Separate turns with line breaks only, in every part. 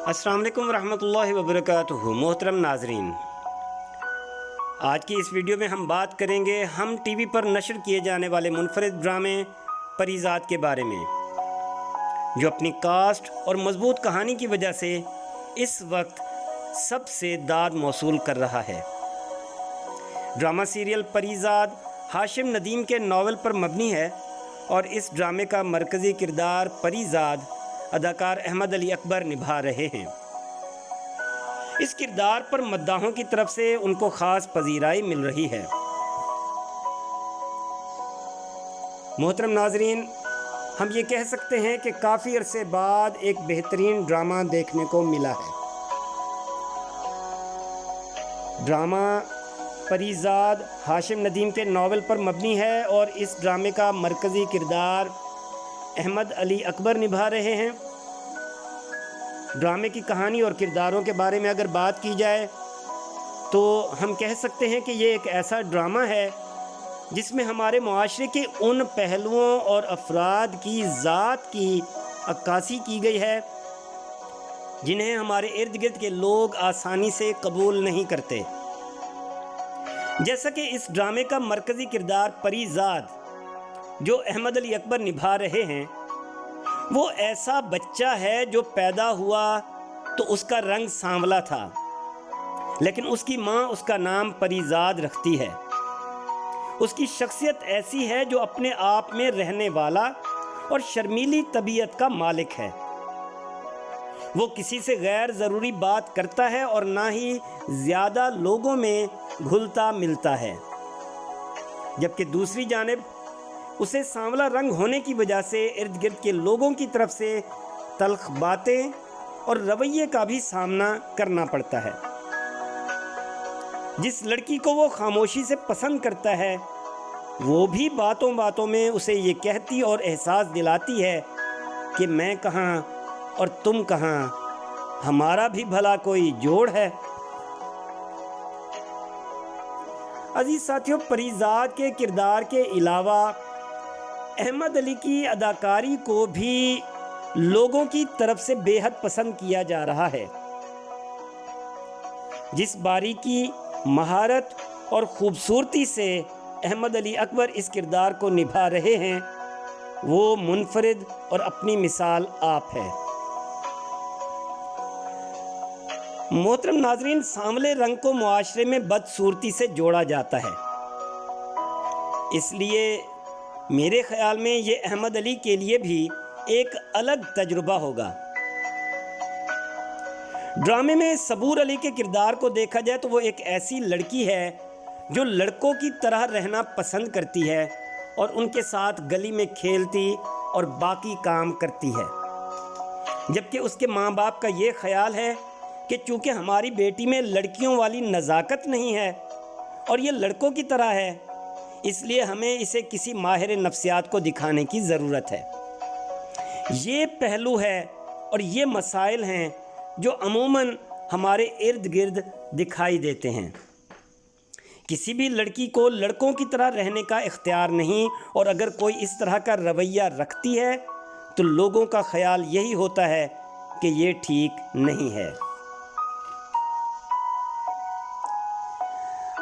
अस्सलाम वालेकुम रहमतुल्लाहि व बरकातुहू। मोहतरम नाजरीन, आज की इस वीडियो में हम बात करेंगे हम टीवी पर नशर किए जाने वाले मुनफरिद ड्रामे परीज़ाद के बारे में, जो अपनी कास्ट और मजबूत कहानी की वजह से इस वक्त सबसे दाद मौसूल कर रहा है। ड्रामा सीरियल परीज़ाद हाशिम नदीम के नावल पर मबनी है और इस ड्रामे का मरकज़ी किरदार परीज़ाद अदाकार अहमद अली अकबर निभा रहे हैं। इस किरदार पर मद्दाहों की तरफ से उनको ख़ास पजीराई मिल रही है। मोहतरम नाजरीन, हम ये कह सकते हैं कि काफ़ी अरसे बाद एक बेहतरीन ड्रामा देखने को मिला है। ड्रामा परीज़ाद हाशिम नदीम के नावल पर मबनी है और इस ड्रामे का मरकज़ी किरदार अहमद अली अकबर निभा रहे हैं। ड्रामे की कहानी और किरदारों के बारे में अगर बात की जाए तो हम कह सकते हैं कि ये एक ऐसा ड्रामा है जिसमें हमारे मुआशरे के उन पहलुओं और अफराद की ज़ात की अक्कासी की गई है जिन्हें हमारे इर्द गिर्द के लोग आसानी से कबूल नहीं करते। जैसा कि इस ड्रामे का मरकज़ी किरदार परीज़ाद जो अहमद अली अकबर निभा रहे हैं, वो ऐसा बच्चा है जो पैदा हुआ तो उसका रंग सांवला था, लेकिन उसकी माँ उसका नाम परीज़ाद रखती है। उसकी शख्सियत ऐसी है जो अपने आप में रहने वाला और शर्मीली तबीयत का मालिक है। वो किसी से गैर ज़रूरी बात करता है और ना ही ज़्यादा लोगों में घुलता मिलता है, जबकि दूसरी जानिब उसे सांवला रंग होने की वजह से इर्द गिर्द के लोगों की तरफ से तल्ख बातें और रवैये का भी सामना करना पड़ता है। जिस लड़की को वो खामोशी से पसंद करता है, वो भी बातों बातों में उसे ये कहती और एहसास दिलाती है कि मैं कहाँ और तुम कहाँ, हमारा भी भला कोई जोड़ है। अजीज साथियों, परीज़ाद के किरदार के अलावा अहमद अली की अदाकारी को भी लोगों की तरफ से बेहद पसंद किया जा रहा है। जिस बारीकी, महारत और ख़ूबसूरती से अहमद अली अकबर इस किरदार को निभा रहे हैं, वो मुनफरिद और अपनी मिसाल आप है। मोहतरम नाजरीन, सांवले रंग को मुआशरे में बदसूरती से जोड़ा जाता है, इसलिए मेरे ख़्याल में ये अहमद अली के लिए भी एक अलग तजुर्बा होगा। ड्रामे में सबूर अली के किरदार को देखा जाए तो वो एक ऐसी लड़की है जो लड़कों की तरह रहना पसंद करती है और उनके साथ गली में खेलती और बाकी काम करती है, जबकि उसके माँ बाप का ये ख्याल है कि चूँकि हमारी बेटी में लड़कियों वाली नज़ाकत नहीं है और ये लड़कों की तरह है, इसलिए हमें इसे किसी माहिर नफ्सियात को दिखाने की ज़रूरत है। ये पहलू है और ये मसाइल हैं जो अमूमन हमारे इर्द गिर्द दिखाई देते हैं। किसी भी लड़की को लड़कों की तरह रहने का इख्तियार नहीं, और अगर कोई इस तरह का रवैया रखती है तो लोगों का ख्याल यही होता है कि ये ठीक नहीं है।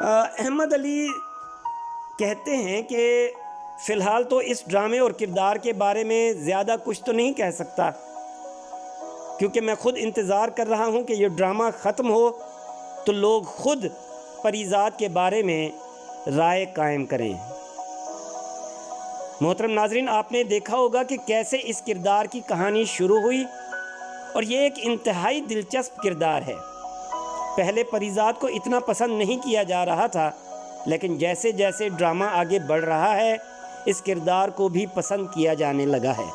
अहमद अली कहते हैं कि फ़िलहाल तो इस ड्रामे और किरदार के बारे में ज़्यादा कुछ तो नहीं कह सकता, क्योंकि मैं ख़ुद इंतज़ार कर रहा हूँ कि ये ड्रामा ख़त्म हो तो लोग ख़ुद परीज़ाद के बारे में राय कायम करें। मोहतरम नाजरीन, आपने देखा होगा कि कैसे इस किरदार की कहानी शुरू हुई और ये एक इंतहाई दिलचस्प किरदार है। पहले परीज़ाद को इतना पसंद नहीं किया जा रहा था, लेकिन जैसे जैसे ड्रामा आगे बढ़ रहा है, इस किरदार को भी पसंद किया जाने लगा है।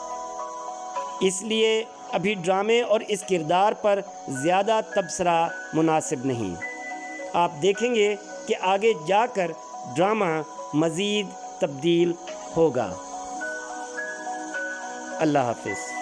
इसलिए अभी ड्रामे और इस किरदार पर ज़्यादा तबसरा मुनासिब नहीं। आप देखेंगे कि आगे जाकर ड्रामा मज़ीद तब्दील होगा। अल्लाह हाफ़िज़।